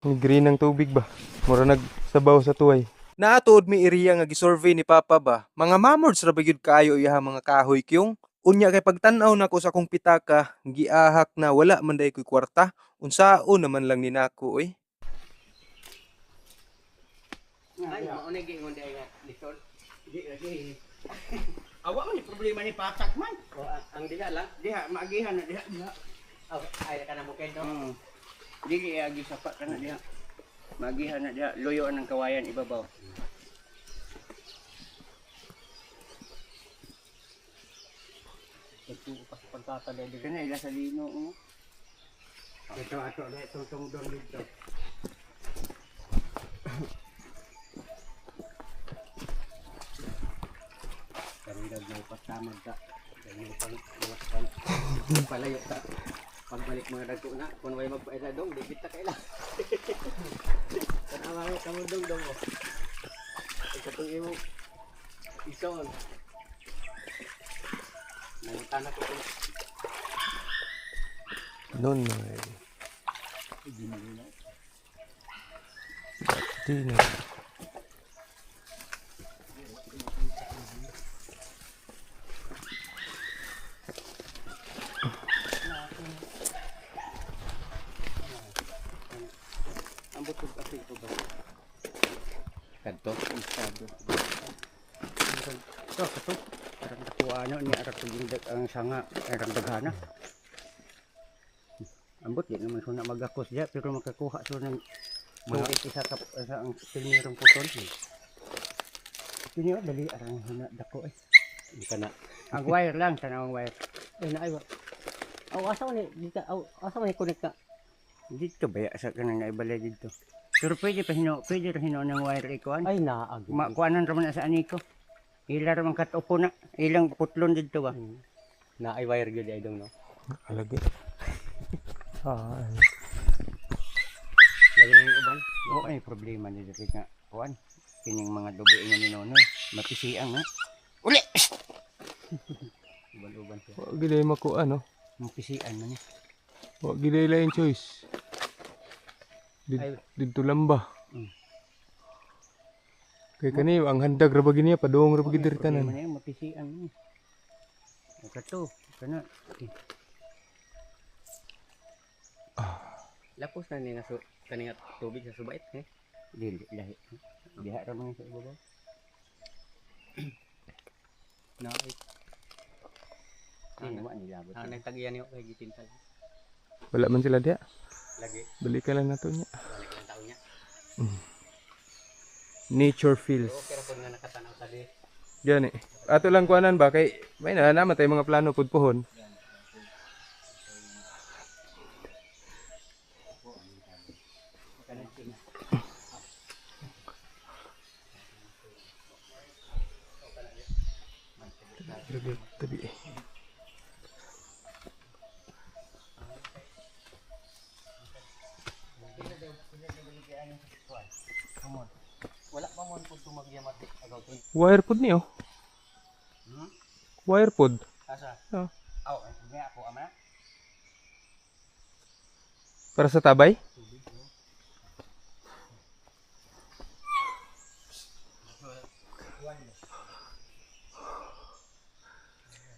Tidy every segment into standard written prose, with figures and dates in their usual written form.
Ang green ng tubig ba? Mura nagsabaw sa tuway. Naatuod mi iriya nga gisurvey ni Papa ba? Mga mamords ra ba gyud kaayo iha mga kahoy kyong? Unya kay pagtan-aw nako sa akong pitaka, giahak na wala man day koy kwarta. Unsaon naman lang ni nako oy. Ay, maunay gingon di nga lisod. Di lagi. Awa man ni problema ni patak man. O ang diha lang, diha maagihan na diha. Oh, ay ka na bukid no. Dili agi sapat kana diha. Maagihan na diha, luyo ang kawayan ibabaw. Ito pas pagtatala di kana ila sa lino mo. Ito ato na itong dong dito. Karundag may pasamag ka. Ganyan pang iwaskan. Palayo ka. Pagbalik mga dagko na, kung may magpaila dong, di kita kaila. Tanawa mo, kamo dong mo. Ikatong imo, ikaw. Nangutan ako kung Noon na eh. Dati na. ang butog kasi ito ba? Kanto, isado. Ito, ito. Arang nakuha ano, ni arang tulindag ang sanga, arang daghana. Ambot, di naman suna magakos diya, pero makakuha so ng mga isa ka sa ang pilmirong putol. Ito niyo, dali arang hina dako eh. Hindi ka na. Ang wire lang, sana ang wire. Ay, naay ba? Aw, asa man ni, asa man ni connect ka? Dito ba ya sa kanang naibalay dito. Pero pwede rin hino ng wire ikuan. Ay naag. Kuanan ra man na sa aniko. Ila ra man katupo na. Ilang putlon dito ba? Na ay wire gyud ay dong no. Alagi. Ay. Lagi na yung uban. Oo ay problema ni dito nga. Kuan. Kining mga dubi nga ni Nonoy. Mapisiang na. Uli. Uban-uban siya. Wa gilay makuha no. Mapisian man ni. Wa gilay lain choice. Dito lang ba? Kay kani ang handag ra ba giniya padong ra ba gid diri tanan. Problema na mapisian ni. Kato, kana. Lapos na ni nga kaninga tubig sa subait eh. Dili lahi. Diha ra man sa ibabaw. Na ay. Ano man nilabot. Ah, nagtagiyan niyo kay gitintal. Wala man sila diha. Lagi. Balikan lang nato niya. Balik lang taon niya. Nature feels. Okay ra pud nga nakatanaw sa di. Gani. Ato lang kuanan ba kay may na naman tay mga plano pud pohon. Tabi. Wala pa mo pud tumagyamat agaw to. Wire pod niyo. Wire pod. Asa? Oh. Aw, may ako ama. Para sa tabay?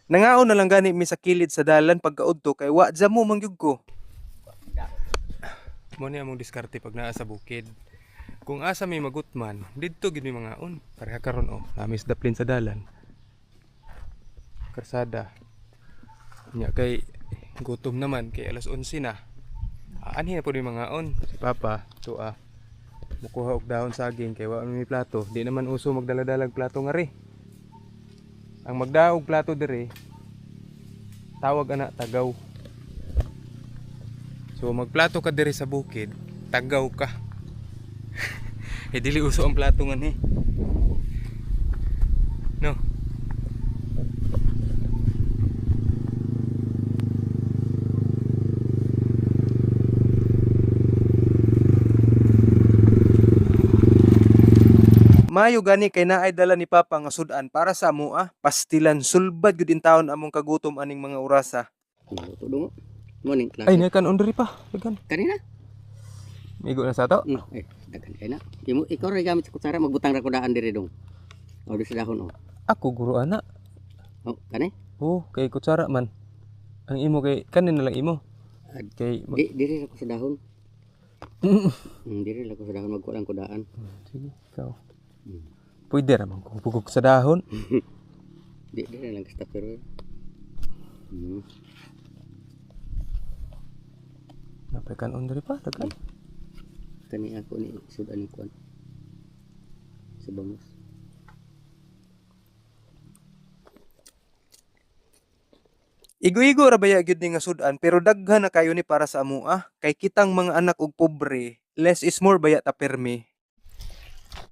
Nangaon na lang gani mi sa kilid sa dalan pagkaudto kay wa dyan mo mangyug ko. Mo ni among diskarte pag naa sa bukid. Kung asa may magutman, didto gid mi mangaon. Pareha karon oh, namis daplin sa dalan. Karsada. Nya kay gutom naman kay alas 11 na. Aanhin na po ni mangaon. Si Papa, tuwa. Mukuha og dahon saging kay wa may plato. Di naman uso magdala-dalag plato nga ri. Ang magdaog plato dire tawag ana tagaw. So magplato ka dire sa bukid, tagaw ka. Dili uso ang plato nga ni. No. Mayo gani kay naay dala ni Papa nga sudan para sa amo pastilan sulbad gud in taon among kagutom aning mga orasa. Tudong. Morning class. Ay nakan on diri pa, dagan. Kanina? Migo na sa to. Daghan kay na. Ikaw ra gamit sa kutsara magbutang ra ko daan diri dong. O di sa dahon o. Ako guro ana. Oh, kani? Oh, kay kutsara man. Ang imo kay kanin na lang imo. Kay Diri ra ko sa dahon. Diri ra ko sa dahon magkulang ko daan. sige, ikaw. Hmm. Pwede ra man kung pugog sa dahon. Diri lang ka pero. Napay kanon diri pa dagan. Kani ako ni sudan ni kuan. Sa bangos. Igo-igo ra baya gyud ni nga sudan pero daghan na kayo ni para sa amoa kay kitang mga anak og pobre, less is more baya ta permi.